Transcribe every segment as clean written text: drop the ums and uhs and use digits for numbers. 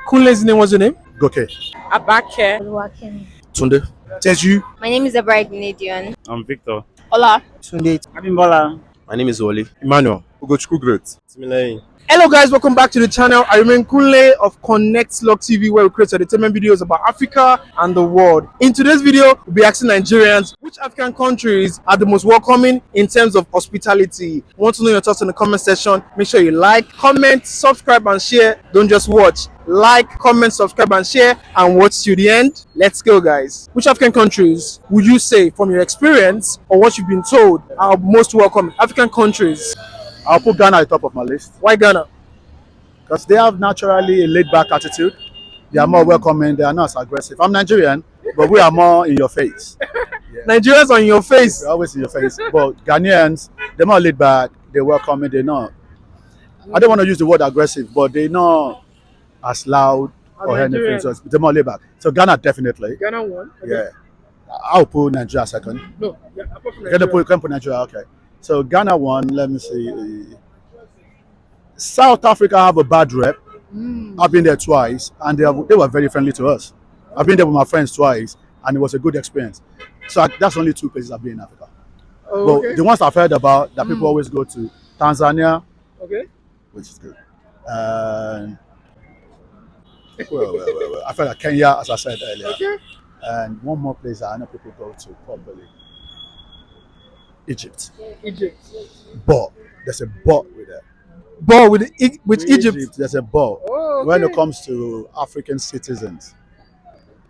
Kunle's name, what's your name? Goke. Abake. Working. Tunde. Teju. My name is Abra Ignadion. I'm Victor. Hola. Tunde. Abimbola. My name is Oli. Emmanuel. Ugochukwu Great. Similarly. Hello guys, welcome back to the channel. I remain Kunle of Connectslogtv, where we create entertainment videos about Africa and the world. In today's video, we'll be asking Nigerians which African countries are the most welcoming in terms of hospitality. Want to know your thoughts in the comment section? Make sure you like, comment, subscribe and share. Don't just watch. Like, comment, subscribe and share and watch to the end. Let's go guys. Which African countries would you say from your experience or what you've been told are most welcoming? African countries. I'll put Ghana at the top of my list. Why Ghana? Because they have naturally a laid-back attitude. They are more welcoming. They are not as aggressive. I'm Nigerian, but we are more in your face. Nigerians on your face. We're always in your face. But Ghanaians, they're more laid back. They're welcoming. They're not. I don't want to use the word aggressive, but they're not as loud or anything. So they're more laid back. So Ghana definitely. Ghana one. Okay. Yeah. I'll put Nigeria second. No. Yeah, apart from Can put Nigeria. Okay. So Ghana one. Let me see. South Africa have a bad rep. I've been there twice, and they were very friendly to us. I've been there with my friends twice, and it was a good experience. So that's only two places I've been in Africa. Oh, okay. But the ones I've heard about that people always go to, Tanzania, Okay. which is good. And well, I felt like Kenya, as I said earlier. Okay. And one more place that I know people go to probably, Egypt. Egypt. But there's a but with it. Ball with Egypt. There's a but. Oh, okay. When it comes to African citizens,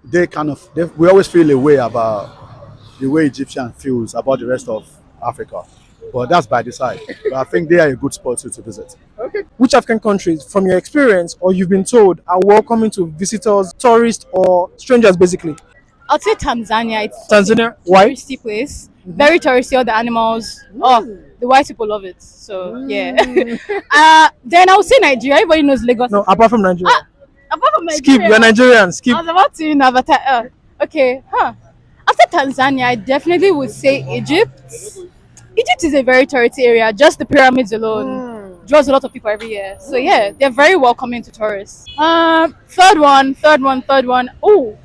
we always feel a way about the way Egyptian feels about the rest of Africa. But that's by the side. But I think they are a good spot to visit. Okay. Which African countries, from your experience or you've been told, are welcoming to visitors, tourists, or strangers, basically? I'll say Tanzania. It's Tanzania. Why? touristy place. Very touristy, all the animals. Oh, the white people love it. So yeah. Then I would say Nigeria. Everybody knows Lagos. No, apart from Nigeria. Apart from Nigeria. Skip, you're Nigerian. Skip. I was about to avatar. Okay. After Tanzania, I definitely would say Egypt. Egypt is a very touristy area. Just the pyramids alone draws a lot of people every year. So yeah, they're very welcoming to tourists. Third one. Oh.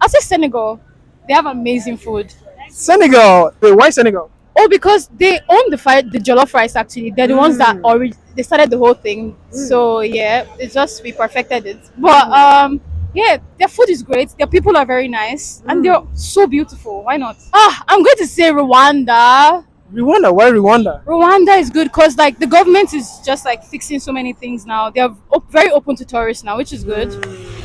I'll say Senegal. They have amazing food. Senegal. Wait, why Senegal? Oh, because they own the jollof rice. Actually, they're the ones that they started the whole thing. So yeah, it's just we perfected it. But yeah, their food is great. Their people are very nice, and they're so beautiful. Why not? I'm going to say Rwanda. Rwanda. Why Rwanda? Rwanda is good because like the government is just like fixing so many things now. They're very open to tourists now, which is good.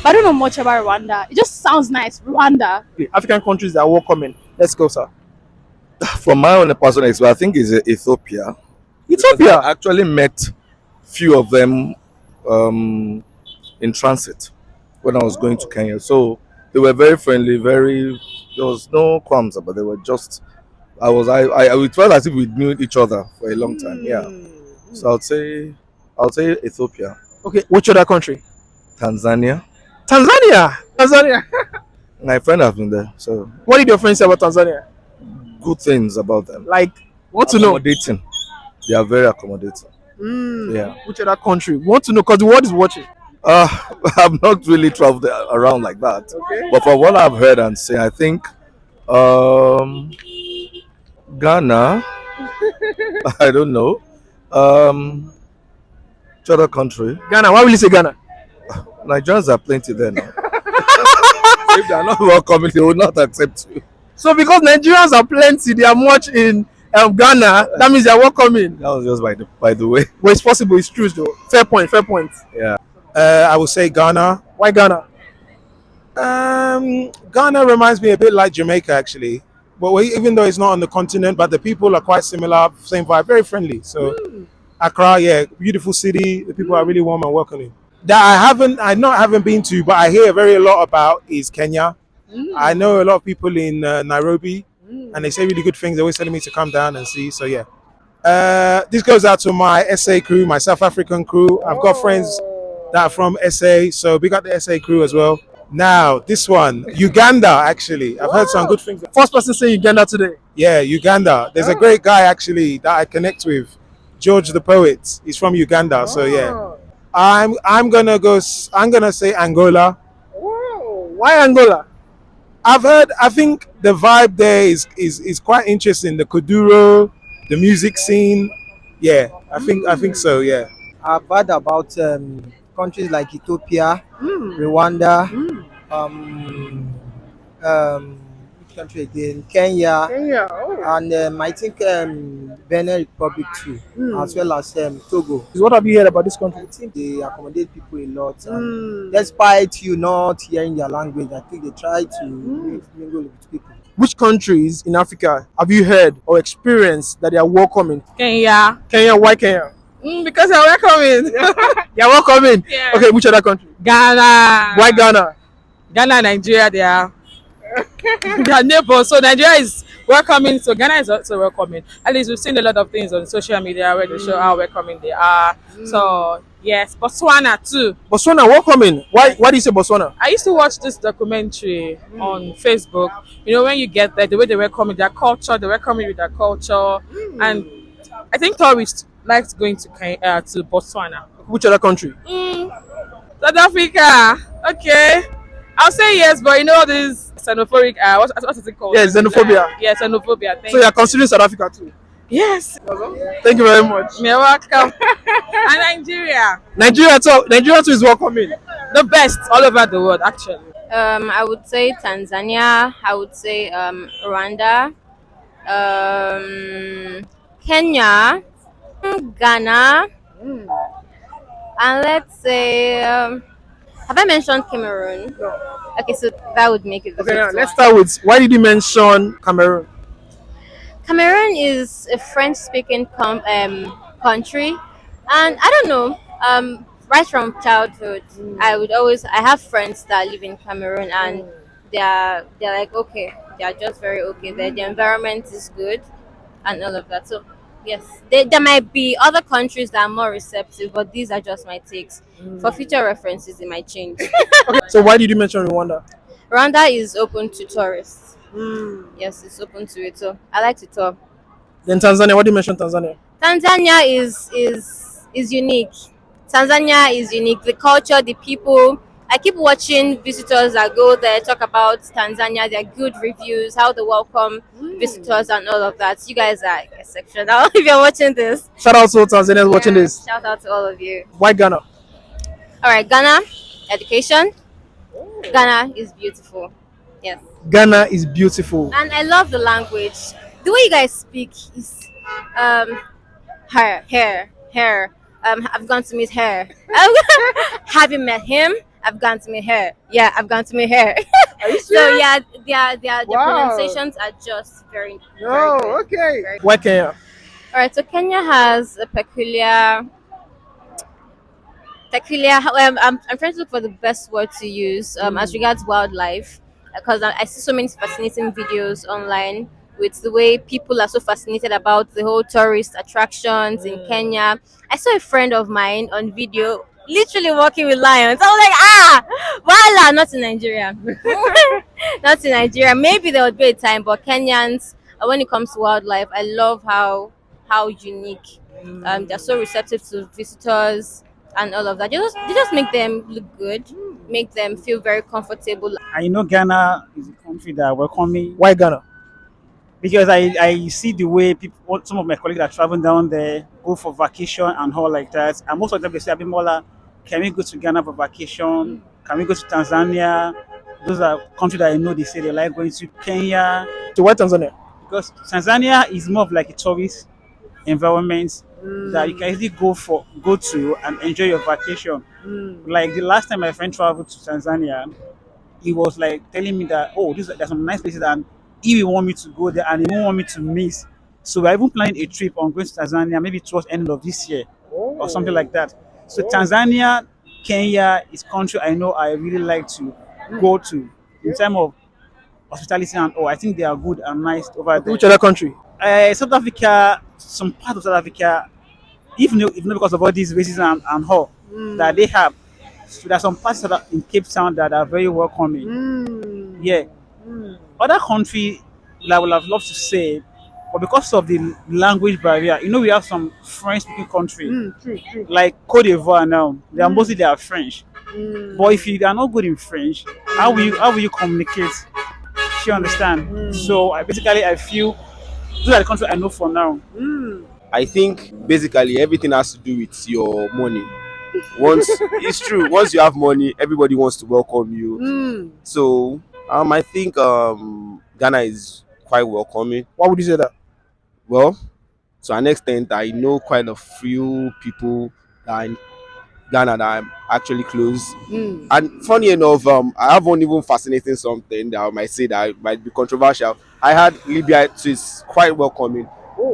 But I don't know much about Rwanda. It just sounds nice. Rwanda. The African countries that are welcoming. Let's go, sir. From my own personal experience, I think it's Ethiopia. Ethiopia. I actually met few of them in transit when I was going to Kenya. So they were very friendly, there was no qualms about it. They were just I felt as if we knew each other for a long time. Yeah. So I'll say Ethiopia. Okay, which other country? Tanzania. Tanzania. My friend has been there. So What did your friends say about Tanzania? good things about them. Like, want to know? Accommodating. They are very accommodating. Yeah. Which other country? Want to know? Because the world is watching. I've not really traveled around like that. Okay. But from what I've heard and seen, I think Ghana. I don't know. Which other country? Ghana. Why will you say Ghana? Nigerians are plenty there now. If they are not welcoming, they will not accept you. So because Nigerians are plenty, they are much in Ghana. That means they are welcoming. That was just by the way. Well, it's possible. It's true, though. Fair point. Yeah. I would say Ghana. Why Ghana? Ghana reminds me a bit like Jamaica, actually. But even though it's not on the continent, but the people are quite similar, same vibe, very friendly. So Accra, yeah, beautiful city. The people are really warm and welcoming. That I haven't been to, but I hear a lot about is Kenya. I know a lot of people in Nairobi, and they say really good things. They're always telling me to come down and see. So yeah, this goes out to my SA crew, my South African crew. I've got friends that are from SA, so we got the SA crew as well. Now this one, Uganda. Actually, I've heard some good things. First person saying Uganda today. Yeah, Uganda. There's a great guy actually that I connect with, George the poet. He's from Uganda. So yeah, I'm gonna go. I'm gonna say Angola. Oh, why Angola? I've heard. I think the vibe there is quite interesting. The Kuduro, the music scene. Yeah, I think so. Yeah. I've heard about countries like Ethiopia, Rwanda, um, which country again? Kenya, Kenya. Oh. and I think Benin Republic too, as well as Togo. What have you heard about this country? I think they accommodate people a lot. And despite you not hearing their language, I think they try to mingle with people. Which countries in Africa have you heard or experienced that they are welcoming? Kenya. Kenya, why Kenya? Because they're welcoming. They are welcoming. Yeah. Okay, which other country? Ghana. Why Ghana? Ghana, Nigeria, they are neighbors. So Nigeria is welcoming, so Ghana is also welcoming. At least we've seen a lot of things on social media where they show how welcoming they are. So yes, Botswana too. Botswana welcoming. Why do you say Botswana? I used to watch this documentary on Facebook. You know, when you get there, the way they welcome you, their culture, they welcome you with their culture. And I think tourists like going to Botswana. Which other country? South Africa. Okay. I'll say yes, but you know this xenophobic, what is it called? Yeah, xenophobia. Yeah, xenophobia. Thank So you are considering South Africa too? Yes. Thank you very much. You're welcome. And Nigeria. Nigeria too is welcoming. The best all over the world, actually. I would say Tanzania. I would say Rwanda, Kenya, Ghana, and let's say, have I mentioned Cameroon? No. Okay, so that would make it the Okay, now fifth let's one. start with why did you mention Cameroon? Cameroon is a French-speaking country, and I don't know. Right from childhood, I have friends that live in Cameroon, and they're like okay, they're just very okay. The environment is good, and all of that. So yes, there might be other countries that are more receptive, but these are just my takes. For future references, it might change. Okay, so why did you mention Rwanda? Rwanda is open to tourists. Yes, it's open to it. So I like to tour. Then Tanzania, why did you mention Tanzania? Tanzania is unique. Tanzania is unique. The culture, the people. I keep watching visitors that go there talk about Tanzania, their good reviews, how they welcome visitors and all of that. You guys are exceptional if you're watching this. Shout out to Tanzanians watching this. Shout out to all of you. Why Ghana? All right, Ghana, education. Ghana is beautiful. Yes. Ghana is beautiful. And I love the language. The way you guys speak is hair. I've gone to meet her. Have you met him? I've gone to meet her. Yeah, I've gone to meet her. So yeah, their pronunciations are just very good. Okay. Very Why Kenya? All right, so Kenya has a peculiar. I'm trying to look for the best word to use as regards wildlife, because I see so many fascinating videos online with the way people are so fascinated about the whole tourist attractions in Kenya. I saw a friend of mine on video literally walking with lions. I was like, voila, not in Nigeria. Not in Nigeria. Maybe there would be a time, but Kenyans, when it comes to wildlife, I love how unique. They're so receptive to visitors and all of that. They just make them look good, make them feel very comfortable. I know Ghana is a country that welcome me Why Ghana? because I see the way people, some of my colleagues are traveling down there, go for vacation and all like that. And most of them they say, Abimola, can we go to Ghana for vacation? Can we go to Tanzania? Those are countries that I know they say they like going to. Kenya, So why Tanzania? because Tanzania is more of like a tourist environment that you can easily go to and enjoy your vacation. Like the last time my friend traveled to Tanzania, he was like telling me that there's some nice places and he will want me to go there and he won't want me to miss. So we're even planning a trip on going to Tanzania maybe towards end of this year or something like that. So Tanzania, Kenya is country I know I really like to go to in terms of hospitality and I think they are good and nice over there. Which other country? South Africa, some part of South Africa, even though because of all these racism and all that they have, so there are some parts in Cape Town that are very welcoming. Yeah. Other country that I would have loved to say but because of the language barrier, we have some French-speaking country True, true. like Cote d'Ivoire now. They are French. But if you are not good in French, how will you communicate? You understand? So I feel those are the countries I know for now. I think basically everything has to do with your money. Once it's true, once you have money, everybody wants to welcome you. So I think Ghana is quite welcoming. Why would you say that? Well, to an extent, I know quite a few people that are in Ghana that I'm actually close. And funny enough, I have one even fascinating something that I might say that might be controversial. I had Libya too is quite welcoming,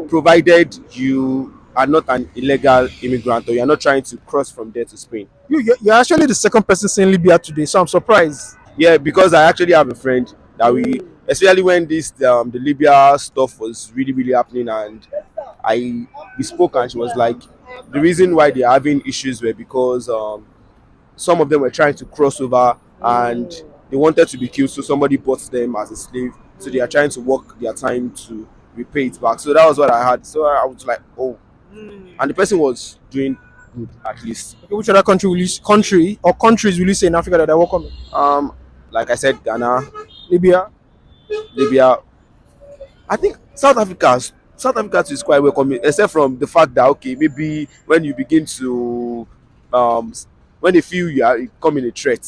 provided you are not an illegal immigrant or you are not trying to cross from there to Spain. You're actually the second person saying Libya today, so I'm surprised. Yeah, because I actually have a friend that especially when the Libya stuff was really really happening, and we spoke, and she was like, the reason why they're having issues were because some of them were trying to cross over and they wanted to be killed, so somebody bought them as a slave, so they are trying to work their time to repay it back. So that was what I had. So I was like, oh, and the person was doing good at least. Okay, which other country or countries will you say in Africa that are welcoming? Like I said, Ghana, Libya. Libya. I think South Africa too is quite welcoming, except from the fact that okay, maybe when you begin to when they feel you are becoming a threat,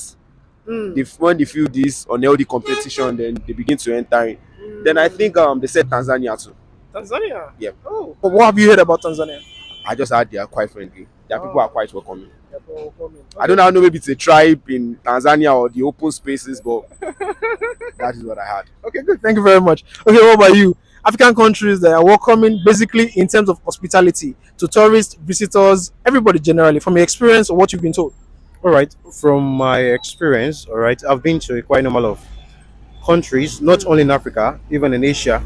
when they feel this unhealthy competition, then they begin to enter in. Then I think they said Tanzania too. Tanzania. Yeah. Oh. But what have you heard about Tanzania? I just heard they are quite friendly. Their people are quite welcoming. I don't know, maybe it's a tribe in Tanzania or the open spaces, but that is what I had. Okay, good. Thank you very much. Okay, what about you? African countries that are welcoming basically in terms of hospitality to tourists, visitors, everybody generally, from your experience or what you've been told? All right, from my experience, all right, I've been to quite a number of countries, not only in Africa, even in Asia.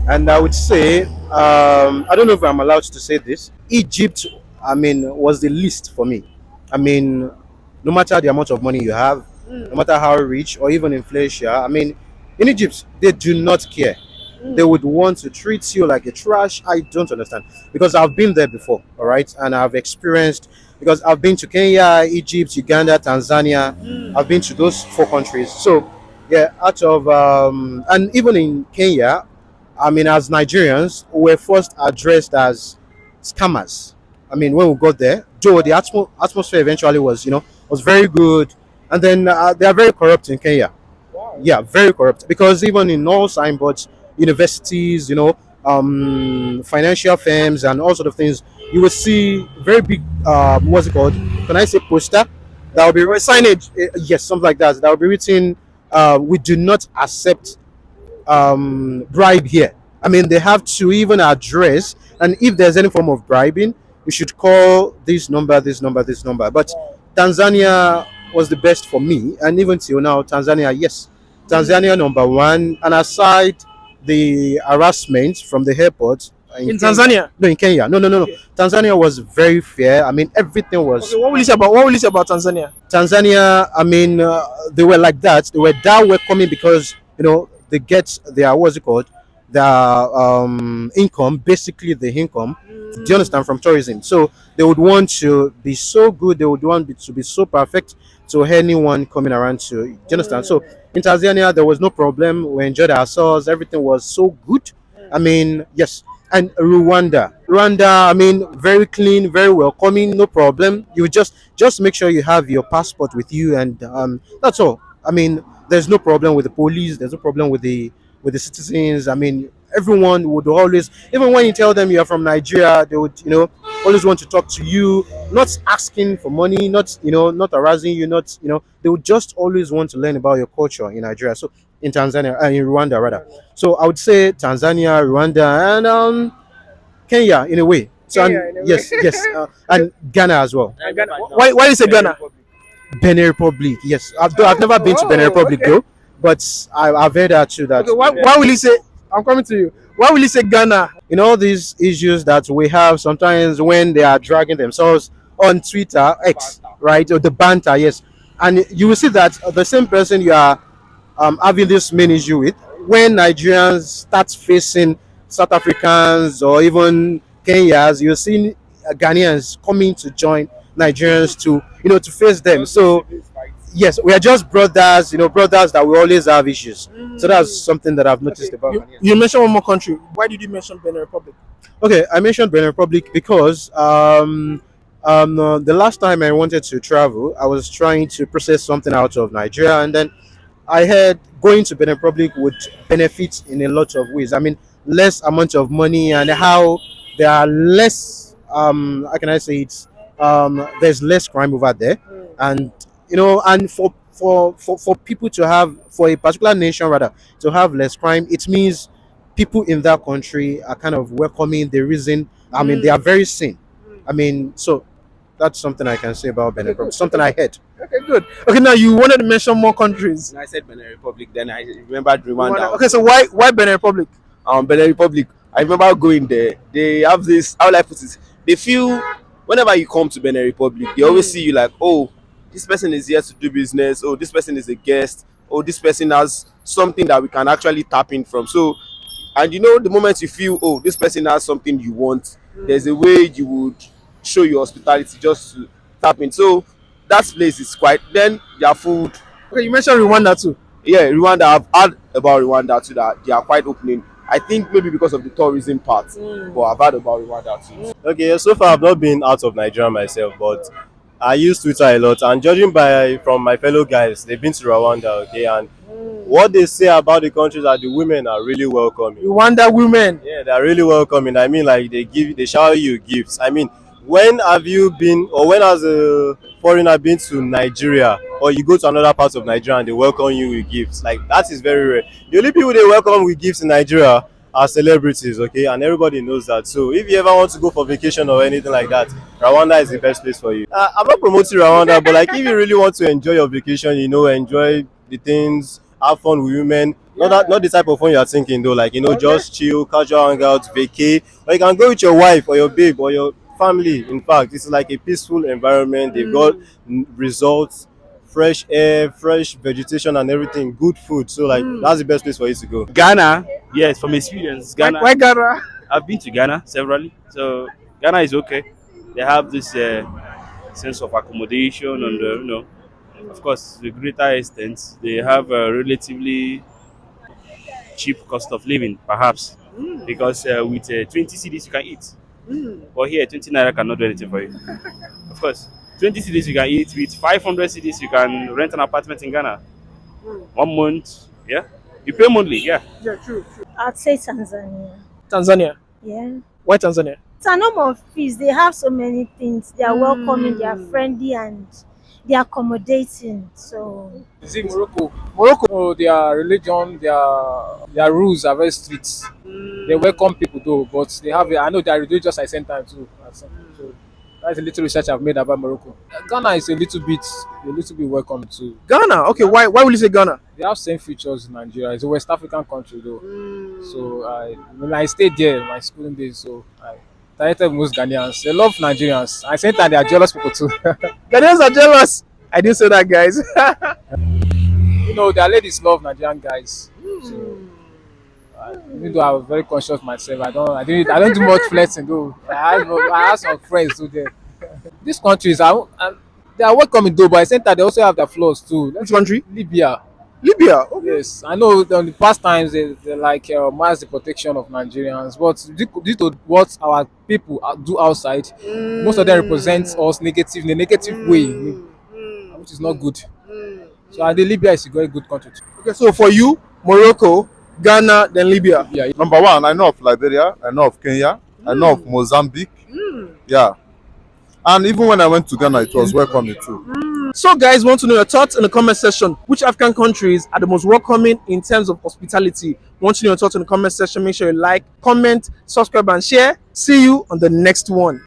And I would say, I don't know if I'm allowed to say this, Egypt, was the least for me. No matter the amount of money you have, no matter how rich or even inflation, in Egypt, they do not care. They would want to treat you like a trash. I don't understand because I've been there before, all right, and I've experienced, because I've been to Kenya, Egypt, Uganda, Tanzania. I've been to those four countries. So yeah, out of and even in Kenya, as Nigerians, we were first addressed as scammers. When we got there, though the atmosphere eventually was very good, and then they are very corrupt in Kenya. Yeah, very corrupt, because even in all signboards, universities, financial firms and all sort of things, you will see very big what's it called, can I say poster, that will be signage, yes, something like that, that will be written, we do not accept bribe here. They have to even address, and if there's any form of bribing, you should call this number, this number, this number. But Tanzania was the best for me, and even till now, Tanzania, yes, Tanzania number one. And aside the harassment from the airport in Tanzania, no, in Kenya, no. Okay. Tanzania was very fair. Everything was. Okay, what will you say about Tanzania? Tanzania, they were like that. They were that welcoming because they get their what's it called, their income, basically the income. Do you understand, from tourism? So they would want to be so good. They would want to be so perfect to anyone coming around to. Do you understand? So in Tanzania, there was no problem. We enjoyed ourselves. Everything was so good. Yes. And Rwanda, very clean, very welcoming, no problem. You just make sure you have your passport with you, and that's all. There's no problem with the police. There's no problem with the citizens. Everyone would always, even when you tell them you're from Nigeria, they would always want to talk to you, not asking for money, not harassing you, they would just always want to learn about your culture in Nigeria. So in Tanzania, in Rwanda rather. So I would say Tanzania, Rwanda, and Kenya in a way. So yes, and Ghana as well. Why you say Ghana? Benin Republic, yes. I've never been to Benin Republic though, but I've heard that too. That okay, why will you say? I'm coming to you. Why will you say Ghana? All these issues that we have sometimes when they are dragging themselves on Twitter, X, right, or the banter, yes, and you will see that the same person you are having this main issue with, when Nigerians start facing South Africans or even Kenyans, you're seeing Ghanaians coming to join Nigerians to to face them. So yes, we are just brothers, brothers that we always have issues. So that's something that I've noticed about Ghanaians. You mentioned one more country. Why did you mention Benin Republic? Okay, I mentioned Benin Republic because the last time I wanted to travel, I was trying to process something out of Nigeria, and then I heard going to Benin Republic would benefit in a lot of ways. I mean, less amount of money, and how there are less. How can I say it? There's less crime over there, and and for people to have, for a particular nation rather, to have less crime, it means people in that country are kind of welcoming the reason. I mean, they are very sane. I mean, so that's something I can say about Benin Republic. Something I heard. Okay, good. Okay, now you wanted to mention more countries. I said Benin Republic, then I remembered Rwanda. Okay, so why Benin Republic? Benin Republic. I remember going there. They have this. How will I put it? They feel whenever you come to Benin Republic, they always see you like, oh, this person is here to do business. Oh, this person is a guest. Oh, this person has something that we can actually tap in from. So, and the moment you feel, oh, this person has something you want, there's a way you would show your hospitality just to tap in. So that place is quite. Then their food. Okay, you mentioned Rwanda too. Yeah, Rwanda. I've heard about Rwanda too, that they are quite opening. I think maybe because of the tourism part, but I've heard about Rwanda too. Okay, so far I've not been out of Nigeria myself, but I use Twitter a lot, and judging from my fellow guys, they've been to Rwanda, okay, and what they say about the country is that the women are really welcoming. Rwanda women. Yeah, they're really welcoming. I mean, like they shower you gifts. I mean, when have you been, or when has a foreigner been to Nigeria, or you go to another part of Nigeria and they welcome you with gifts? Like, that is very rare. The only people they welcome with gifts in Nigeria are celebrities, okay, and everybody knows that. So if you ever want to go for vacation or anything like that, Rwanda is the best place for you. I'm not promoting Rwanda, but like if you really want to enjoy your vacation, enjoy the things, have fun with women, not the type of fun you are thinking though, like just chill, casual hangouts, vacay, or you can go with your wife or your babe or your family. In fact, it's like a peaceful environment. They've got results, fresh air, fresh vegetation and everything, good food. So like that's the best place for you to go. Ghana, yes, from experience. Ghana. Why Ghana? I've been to Ghana severally. So Ghana is okay. They have this sense of accommodation and of course, to a greater extent, they have a relatively cheap cost of living, perhaps, because with 20 cedis you can eat. But here, 20 naira cannot do anything for you. Of course, 20 cedis you can eat. With 500 cedis you can rent an apartment in Ghana. 1 month, yeah. You pay monthly, yeah. Yeah, true. I'd say Tanzania. Tanzania. Yeah. Why Tanzania? It's a number of fees. They have so many things. They are welcoming, they are friendly, and they are accommodating. So is it Morocco? Morocco, oh, their religion, their rules are very strict. They welcome people though, but they have. I know they are religious at the same time too. So that's a little research I've made about Morocco. Ghana is a little bit welcome too. Ghana, okay. Why will you say Ghana? They have same features in Nigeria. It's a West African country though. So when I stayed there in my schooling days, so I targeted most Ghanaians. They love Nigerians. At the same time, they are jealous people too. Ghanaians are jealous. I didn't say that, guys. Their ladies love Nigerian guys. So, even though I was very conscious myself, I don't do much flirting though. I have some friends too there. These countries they are welcoming though, but at the same time they also have their flaws too. Which country? Libya. Libya. Okay. Yes, I know. In the past times they like mass deportation of Nigerians, but due to what our people do outside, most of them represent us in a negative way, which is not good. So I think Libya is a very good country too. Okay, so for you, Morocco, Ghana, then Libya. Yeah. Number one, I know of Liberia, I know of Kenya, I know of Mozambique. Yeah. And even when I went to Ghana, it was welcoming too. So guys, want to know your thoughts in the comment section. Which African countries are the most welcoming in terms of hospitality? Want to know your thoughts in the comment section. Make sure you like, comment, subscribe and share. See you on the next one.